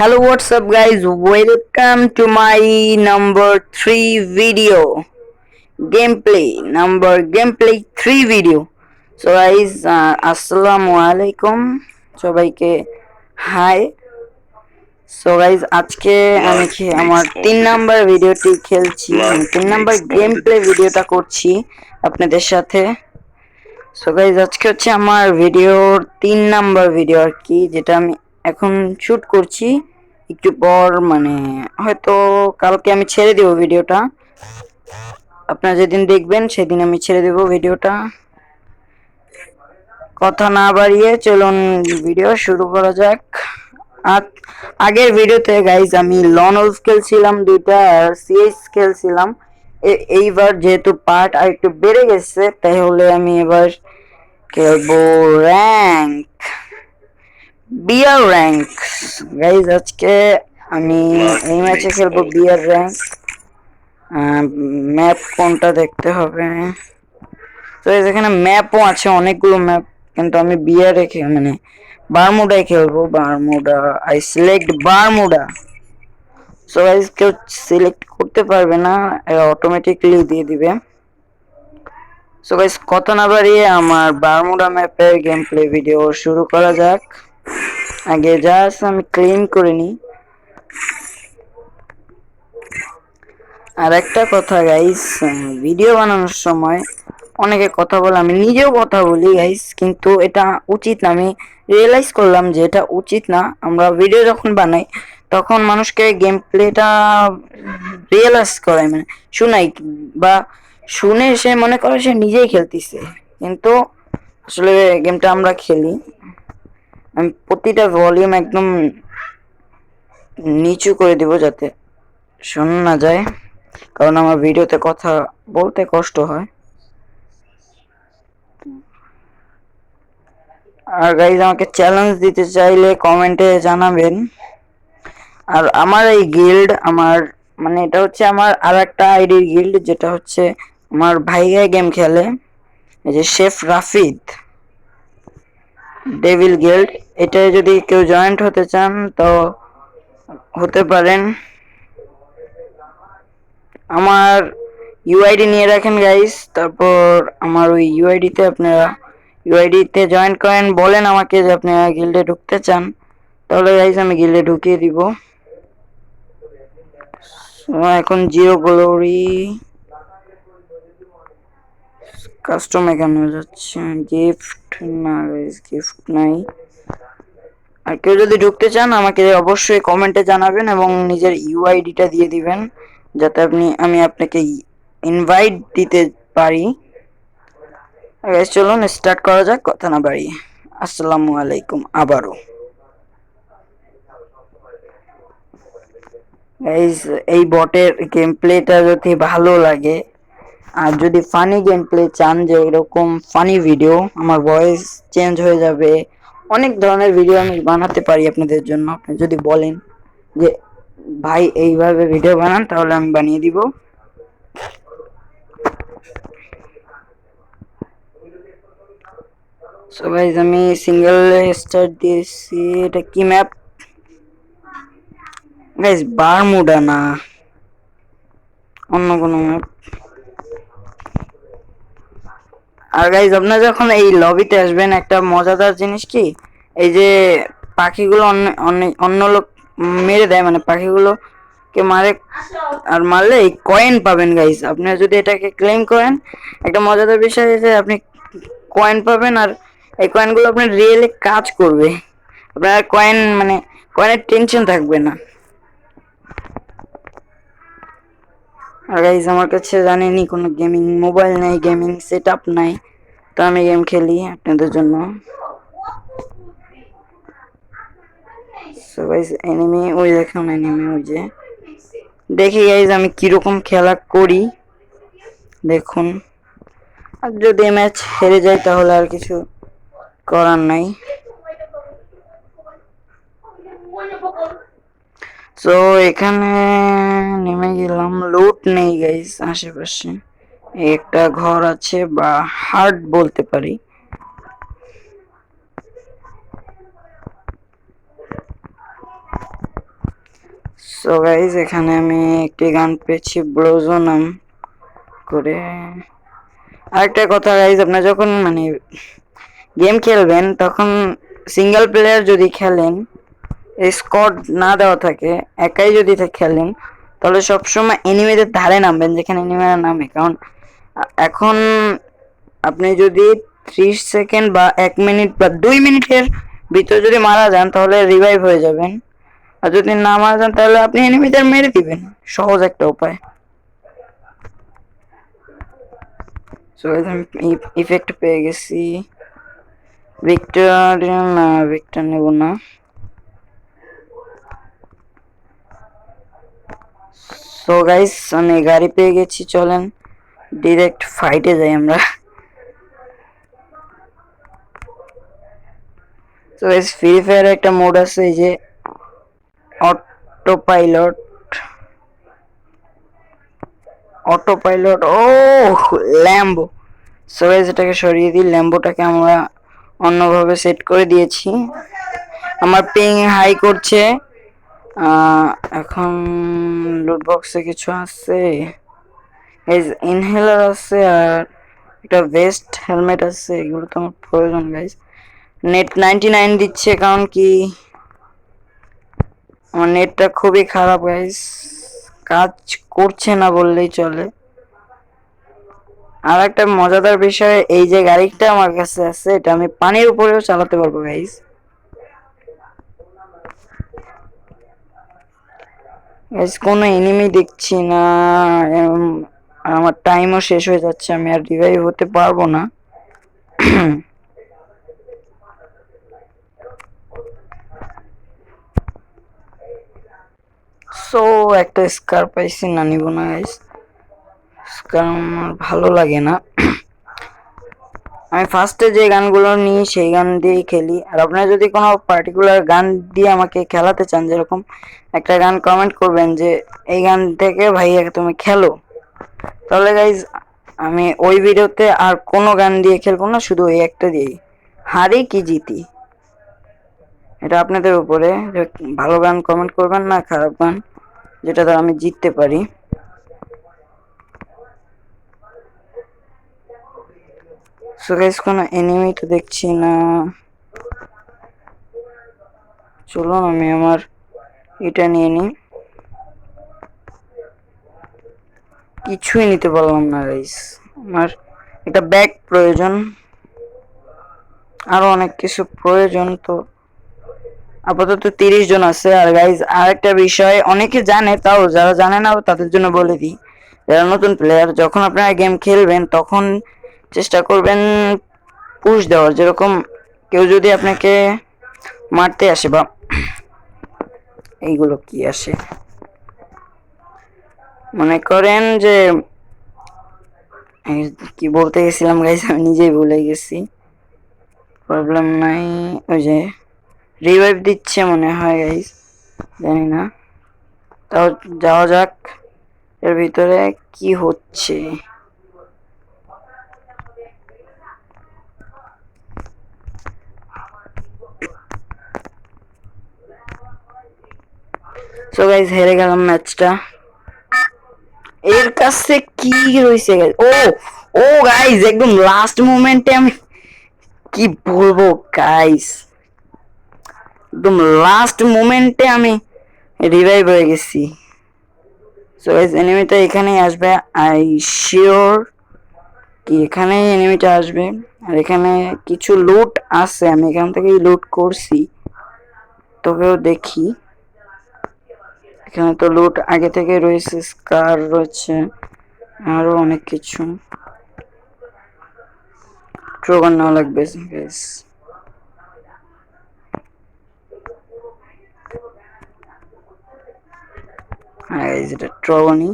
Hello, what's up, guys? Welcome to my number 3 video gameplay 3 video. So guys, assalamu alaikum সবাইকে high. So guys আজকে আমি আমার 3 number ভিডিওটি খেলছি, 3 number game play ভিডিওটা করছি আপনাদের সাথে। সো গাইজ আজকে হচ্ছে আমার ভিডিওর 3 নাম্বার ভিডিও আর কি, যেটা আমি এখন শুট করছি। একটু পর মানে হয়তো কালকে আমি ছেড়ে দেব ভিডিওটা। আপনারা যেদিন দেখবেন সেদিন আমি ছেড়ে দেব ভিডিওটা। কথা না বাড়িয়ে চলুন ভিডিও শুরু করা যাক। আগের ভিডিওতে গাইজ আমি লন উলফ খেলছিলাম দুইটা, আর সিএস খেলছিলাম। এইবার যেহেতু পার্ট আর একটু বেড়ে গেছে, তাহলে আমি এবার খেলবো র্যাঙ্ক, বিয়ার র্যাঙ্ক। গাইজ আজকে আমি এই ম্যাচে খেলবো বিয়ার র্যাঙ্ক। ম্যাপ কোনটা দেখতে হবে, তো এখানে ম্যাপও আছে অনেকগুলো ম্যাপ, কিন্তু আমি বিয়ারে মানে বারমুডায় খেলবো। Bermuda, I select Bermuda. So guys কেউ সিলেক্ট করতে পারবে না, অটোমেটিকলি দিয়ে দিবে। সো গাইজ কথা না বাড়িয়ে আমার বারমুডা ম্যাপের গেম প্লে ভিডিও শুরু করা যাক। আগে জাস্ট আমি ক্লিন করে নিই। আর একটা কথা গাইস, ভিডিও বানানোর সময় অনেকে কথা বলে, আমি নিজেও কথা বলি গাইস, কিন্তু এটা উচিত না। আমি রিয়েলাইজ করলাম যে এটা উচিত না। আমরা ভিডিও যখন বানাই তখন মানুষকে গেম প্লেটা রিয়েলাইজ করাই, মানে শুনাই, বা শুনে সে মনে করে সে নিজেই খেলতেছে, কিন্তু আসলে গেমটা আমরা খেলি। আমি প্রতিটা ভলিউম একদম নিচু করে দিব যাতে শোনা না যায়, কারণ আমার ভিডিওতে কথা বলতে কষ্ট হয়। আর গাইজ আমাকে চ্যালেঞ্জ দিতে চাইলে কমেন্টে জানাবেন। আর আমার এই গিল্ড, আমার মানে এটা হচ্ছে আমার আর একটা আইডির গিল্ড, যেটা হচ্ছে আমার ভাইয়া গেম খেলে, এই যে শেফ রাফিদ ডেভিল গিল্ড। এটা যদি কেউ জয়েন্ট হতে চান তো হতে পারেন। আমার ইউআইডি নিয়ে রাখেন গাইস, তারপর আমার ওই ইউআইডিতে আপনারা ইউআইডিতে জয়েন করেন, বলেন আমাকে যে আপনারা গিল্ডে ঢুকতে চান, তাহলে গাইস আমি গিল্ডে ঢুকিয়ে দিব। এখন জিরো গ্লোরি কাস্টম এখানে যাচ্ছে, গিফট না গাইস, গিফট নাই। আর কেউ যদি ঢুকতে চান আমাকে অবশ্যই কমেন্টে জানাবেন এবং নিজের ইউআইডিটা দিয়ে দিবেন, যাতে আমি আপনাকে ইনভাইট দিতে পারি। গাইস চলুন স্টার্ট করা যাক, কথা না বাড়িয়ে। আসসালামু আলাইকুম আবারও। গাইস এই বটের গেম প্লেটা যদি ভালো লাগে, আর যদি ফানি গেম প্লে চান, যে এরকম ফানি ভিডিও, আমার ভয়েস চেঞ্জ হয়ে যাবে, অনেক ধরনের ভিডিও আমি বানাতে পারি আপনাদের জন্য। আপনি যদি বলেন যে ভাই এইভাবে ভিডিও বানান, তাহলে আমি বানিয়ে দিব। সো গাইস আমি সিঙ্গেল স্টার্ট দিয়েছি। এটা কি ম্যাপ গাইস? বারমুডা না, অন্য কোনো ম্যাপ। আর গাইজ আপনারা যখন এই লবিতে আসবেন, একটা মজাদার জিনিস কি, এই যে পাখিগুলো অন্য লোক মেরে দেয়, মানে পাখিগুলোকে মারে, আর মারলে এই কয়েন পাবেন গাইজ। আপনারা যদি এটাকে ক্লেম করেন, একটা মজাদার বিষয় যে আপনি কয়েন পাবেন, আর এই কয়েনগুলো আপনার রিয়েলি কাজ করবে। আপনার কয়েন মানে কয়েনের টেনশন থাকবে না। আর গাইজ আমার কাছে জানেনই কোনো গেমিং মোবাইল নাই, গেমিং সেট আপ নাই, তো আমি গেম খেলি আপনাদের জন্য। সো গাইজ এনিমি, ওই দেখুন এনিমি, ওই যে দেখি গাইজ আমি কিরকম খেলা করি দেখুন। আর যদি ম্যাচ হেরে যাই তাহলে আর কিছু করার নাই। সো এখানে নেমে গেলাম, লুট নেই গাইজ আশেপাশে। একটা ঘর আছে, বা হার্ট বলতে পারি। সো গাইজ এখানে আমি একটি গান পেয়েছি ব্রোজো নাম করে। আরেকটা কথা গাইজ, আপনার যখন মানে গেম খেলবেন তখন সিঙ্গেল প্লেয়ার যদি খেলেন, স্কোয়াড না দেওয়া থাকে, একাই যদি খেলেন, তাহলে সবসময় এনিমিদের ধারে নামবেন যেখানে এনিমিরা নামে। কারণ এখন আপনি যদি 30 সেকেন্ড বা 1 মিনিট বা 2 মিনিটের ভিতরে যদি মারা যান তাহলে রিভাইভ হয়ে যাবেন, আর যদি না মারা যান তাহলে আপনি এনিমিদের মেরে দিবেন। সহজ একটা উপায়। সো আমি ইফেক্ট পেয়ে গেছি। ভিক্টর না, ভিক্টর নেব না। সো গাইস আমি গাড়ি পেয়ে গেছি, চলেন ডিরেক্ট ফাইটে যাই আমরা। তো গাইস ফ্রি ফায়ার একটা মোড আছে, এই যে অটো পাইলট। ও ল্যাম্বো। সো গাইস এটাকে সরিয়ে দিই, ল্যাম্বোটাকে আমরা অন্যভাবে সেট করে দিয়েছি। আমার পিং হাই করছে। এখন লুট বক্সে কিছু আছে, গাইস ইনহেলার আছে আর একটা ভেস্ট হেলমেট আছে, এগুলো তো আমার প্রয়োজন গাইস। নেট 99 দিচ্ছে, কারণ কি আমার নেটটা খুবই খারাপ গাইস, কাজ করছে না বললেই চলে। আর একটা মজাদার বিষয়, এই যে গাড়িটা আমার কাছে আছে এটা আমি পানির উপরেও চালাতে পারবো গাইস। গাইস কোনো এনিমি দেখছি না, আমার টাইমও শেষ হয়ে যাচ্ছে, আমি আর রিভাইভ হতে পারবো না। সো একটা স্কার পাইছি, না নিব না গাইস, স্কার আমার ভালো লাগে না। আমি ফার্স্টে যে গানগুলো নিই সেই গান দিয়েই খেলি। আর আপনারা যদি কোনো পার্টিকুলার গান দিয়ে আমাকে খেলাতে চান, যেরকম একটা গান কমেন্ট করবেন যে এই গান থেকে ভাইয়া তুমি খেলো, তাহলে গাইজ আমি ওই ভিডিওতে আর কোনো গান দিয়ে খেলবো না, শুধু ওই একটা দিয়েই। হারি কি জিতি এটা আপনাদের উপরে, যে ভালো গান কমেন্ট করবেন না খারাপ গান, যেটা দ্বারা আমি জিততে পারি। সো গাইস কোনো এনিমি তো দেখছি না, চলুন আমি আমার এটা নিয়ে নিই। কিছুই নিতে পারলাম না গাইস, আমার একটা ব্যাগ প্রয়োজন, আরো অনেক কিছু প্রয়োজন। তো আপাতত 30 জন আছে। আর গাইজ আরেকটা বিষয় অনেকে জানে, তাও যারা জানে না তাদের জন্য বলে দিই, যারা নতুন প্লেয়ার, যখন আপনারা গেম খেলবেন তখন চেষ্টা করবেন পুশ দেওয়ার। যেরকম কেউ যদি আপনাকে মারতে আসে বা এইগুলো কি আসে, মনে করেন যে কি বলতে গেছিলাম গাইজ আমি নিজেই ভুলে গেছি, প্রবলেম নাই। ওই যে রিভাইভ দিচ্ছে মনে হয় গাইজ, জানি না, তাও যাওয়া যাক এর ভিতরে কি হচ্ছে। সো গাইজ হেরে গেলাম ম্যাচটা। এর কাছে কি রয়েছে গাইজ, ও গাইজ একদম লাস্ট মোমেন্টে আমি কি বলবো গাইজ, একদম লাস্ট মোমেন্টে আমি রিভাইভ হয়ে গেছি। সো গাইজ এনিমিটা এখানেই আসবে, আই শিওর কি এখানেই এনিমিটা আসবে। আর এখানে কিছু লুট আছে, আমি এখান থেকেই লুট করছি, তবেও দেখি। এখানে তো লুট আগে থেকে রয়েছে, স্কার রয়েছে, আরো অনেক কিছু। ট্রোগান নেওয়া লাগবে গাইস। হ্যাঁ গাইস এটা ট্রোগানই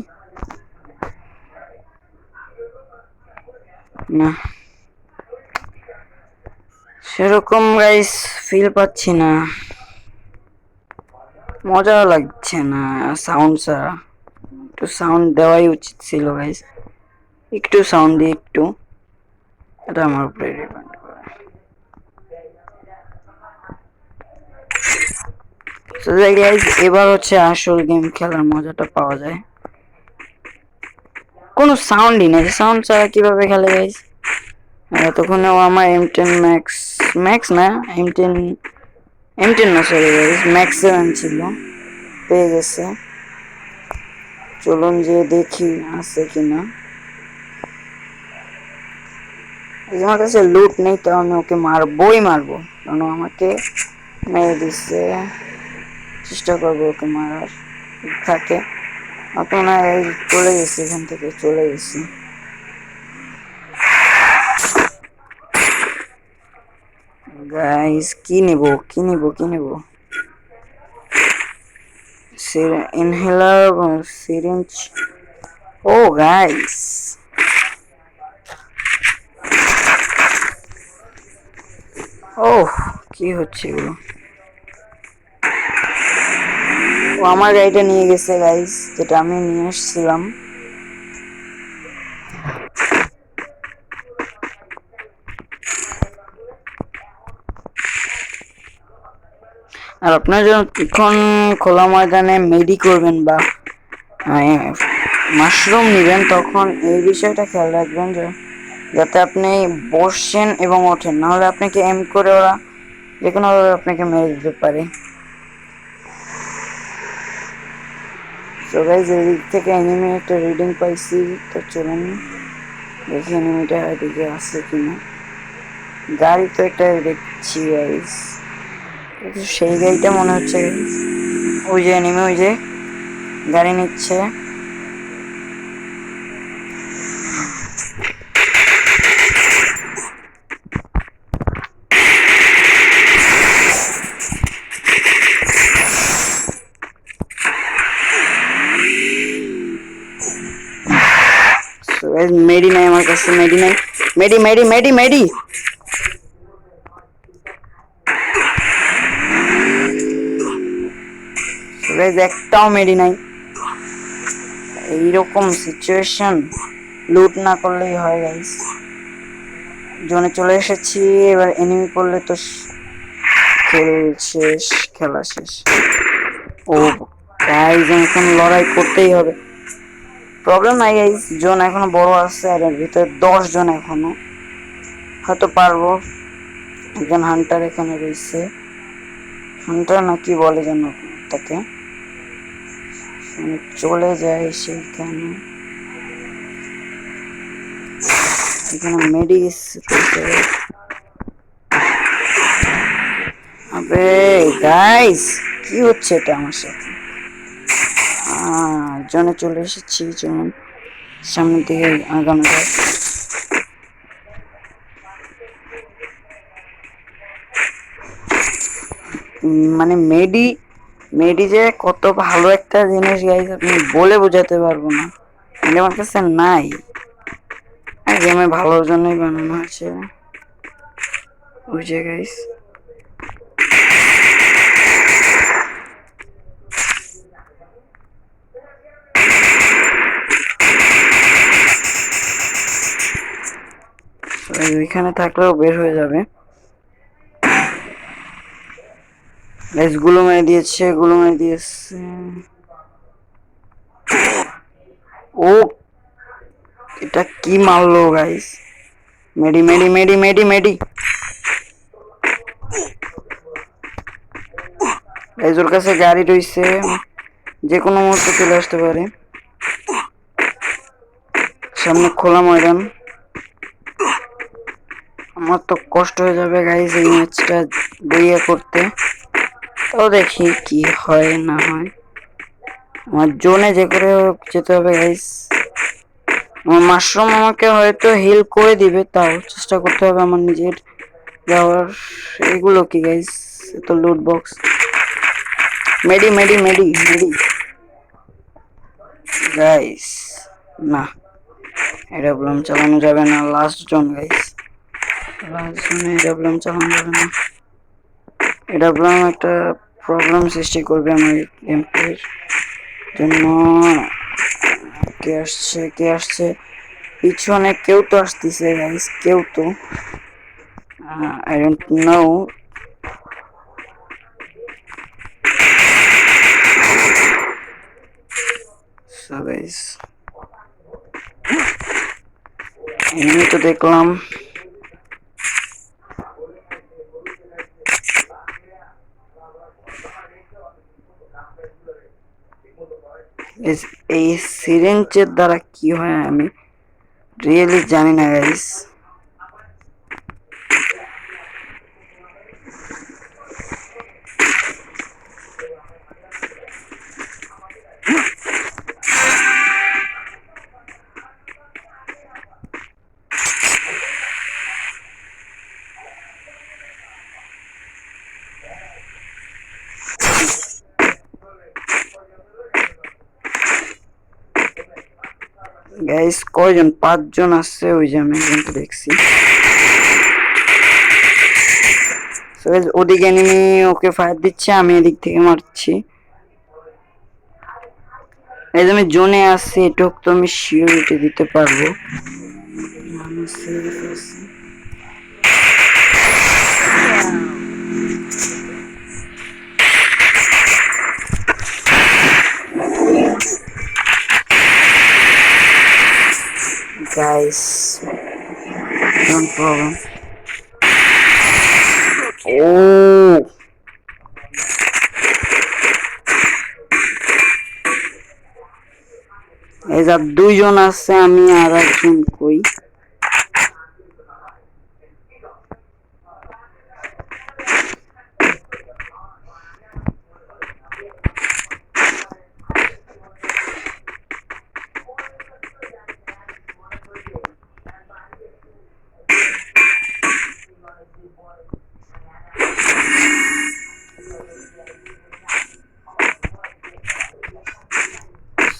না, সেরকম গাইস ফিল পাচ্ছি না, মজা লাগছে না সাউন্ড ছাড়া। একটু সাউন্ড দেওয়াই উচিত ছিল গাইস, একটু সাউন্ড দিয়ে একটু, এটা আমার উপরে ডিপেন্ড করে। তো গাইস এবার হচ্ছে আসল গেম খেলার মজাটা পাওয়া যায়। কোনো সাউন্ডই নেই, সাউন্ড ছাড়া কিভাবে খেলে গাইস? এতক্ষণে ও আমার M10 ম্যাক্স, ম্যাক্স না M10 না সরি গাইস, ম্যাক্স 7 ছিল, পেয়ে গেছে। চলুন যে দেখি আছে কিনা। আমার কাছে লুট নেই, তো আমি ওকে মারবই মারবো, কারণ আমাকে মেরে দিচ্ছে। চেষ্টা করবো ওকে মারার, থাকে আপনার চলে গেছি, এখান থেকে চলে গেছি। গাইস কি নেব কি নেব কি নেব? Inhaler, syringe. ও গাইস ও কি হচ্ছে এগুলো? ও আমার গাড়িটা নিয়ে গেছে গাইস, যেটা আমি নিয়ে আসছিলাম। আর আপনারা যখন খোলা ময়দানে মেডি করবেন বা মাশরুম নেবেন, তখন এই বিষয়টা খেয়াল রাখবেন যে যাতে আপনি বসেন এবং ওঠেন, নাহলে আপনাকে এম করে ওরা যে কোনোভাবে আপনাকে মেরে দিতে পারে। তো গাইস এই দিক থেকে এনিমি একটা রিডিং পাইছি, তো চলুন দেখি এনিমিটা এদিকে আছে কিনা। গাড়ি তো একটা দেখছি গাইস, সেই গাড়িটা মনে হচ্ছে গাইস। ওই যে এনিমি, ওই যে গাড়ি নিচ্ছে। মেডি নাই আমার কাছে, মেডি নাই, মেডি মেডি মেডি মেডি। একটাও মেডি নাই। এইরকম সিচুয়েশন লুট না করলেই হয় গাইস। জোনে চলে এসেছি, এবার এনিমি পড়লে তো শেষ, খেলা শেষ। ও গাইস এখন লড়াই করতেই হবে। প্রবলেম নাই গাইস, জোন এখনো বড় আছে, আর এর ভিতরে 10 জন এখনো, হয়তো পারবো। একজন হান্টার এখানে রয়েছে, হান্টার না কি বলে যেন তাকে, চলে যায় সেইখানে। এখানে মেডিস রয়েছে। আবে গাইস কি হচ্ছে এটা আমার সাথে? জনে চলে এসেছি, যেমন সামনের দিকে আগানো যায়। মানে মেডি মেডি যে কত ভালো একটা জিনিস গাইস, আপনি বলে বোঝাতে পারবো না। আমার কাছে নাই, গেমে ভালোর জন্যই বানানো হয়েছে, বুঝে গাইস। ওইখানে থাকলেও বের হয়ে যাবে। গাইস গুলো মেরে দিয়েছে, গুলো মেরে দিয়েছে। ও এটা কি মারলো গাইস? মেডি মেডি মেডি মেডি মেডি। গাইস ওর কাছে গাড়ি রয়েছে, যে কোনো মুহূর্তে চলে আসতে পারে। সামনে খোলা ময়দান, আমার তো কষ্ট হয়ে যাবে গাইস এই ম্যাচটা বইয়া করতে। তাও দেখি কি হয় না হয়। আমার জোনে যে করে যেতে হবে গাইস। আমার মাশরুম আমাকে হয়তো হিল করে দিবে, তাও চেষ্টা করতে হবে আমার নিজের যাওয়ার। এগুলো কি গাইস? তো লুট বক্স। মেডি মেডি মেডি মেডি গাইস, না এটা ব্লম চালানো যাবে না। লাস্ট জন গাইস, লাস্ট জনে এটা ব্লম চালানো যাবে না। এটা ব্লম একটা প্রবলেম সৃষ্টি করবে আমার গেম প্লের জন্য। কে আসছে কে আসছে? পিছনে কেউ তো আসতেছে গাইস, কেউ তো, I don't know. So guys এমনি তো দেখলাম এই সিরিঞ্জের দ্বারা কি হয় আমি রিয়েলি জানি না গাইস। গাইস কয়জন 5 জন আছে ওই যে আমি কিন্তু দেখছি। সো গাইস ওদিকে এনিমি ওকে ফায়ার দিচ্ছে আমি এদিক থেকে মারছি। এই যে আমি জোনে আছি এটুক তো আমি সিউরিটি দিতে পারবো। আমি সেফ আছি। Guys, no problem. Oh, এই যে 2 জন আছে আমি আর একজন কই।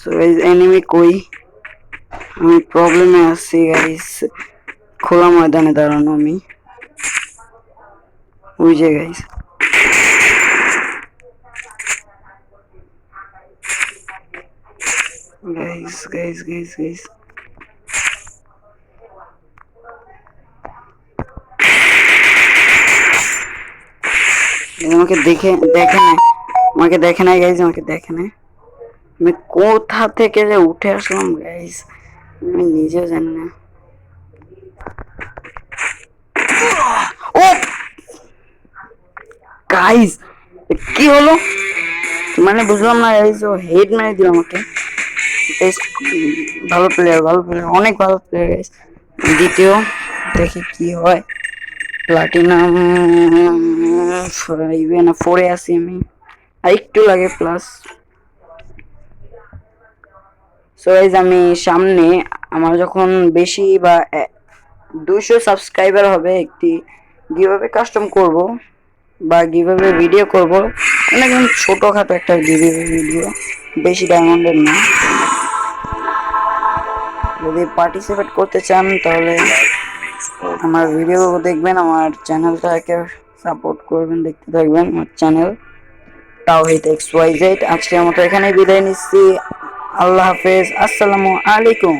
So guys, enemy কই? আমি প্রবলেমে আছি গাইস। খোলা ময়দানে দাঁড়ানো আমি। ওই যে গাইস। গাইস। আমাকে দেখে নাই। আমাকে দেখে নাই গাইস, আমাকে দেখে নাই। আমি কোথা থেকে যে উঠে আসলাম গাইস আমি নিজেও জানি না। ও গাইস কি হলো মানে বুঝলাম না গাইস, ও হেড মেরে দিল আমাকে। ভালো প্লেয়ার অনেক ভালো প্লেয়ার গাইস। দ্বিতীয় দেখি কি হয়। প্লাটিনাম 5 না 4 আছি আমি, আর একটু লাগে প্লাস। সো গাইস আমি সামনে আমার যখন বেশি বা 200 সাবস্ক্রাইবার হবে একটি গিভঅ্যাওয়ে কাস্টম করব বা গিভঅ্যাওয়ে ভিডিও করব। একদম ছোটখাটো একটা গিভঅ্যাওয়ে ভিডিও, বেশি ডায়মন্ডের না। যদি পার্টিসিপেট করতে চান তাহলে আমার ভিডিও দেখবেন, আমার চ্যানেলটাকে সাপোর্ট করবেন, দেখতে থাকবেন আমার চ্যানেল তাওহীদ XYZ। আজকের মতো এখানেই বিদায় নিচ্ছি। আল্লাহ হাফেজ, আসসালামু আলাইকুম।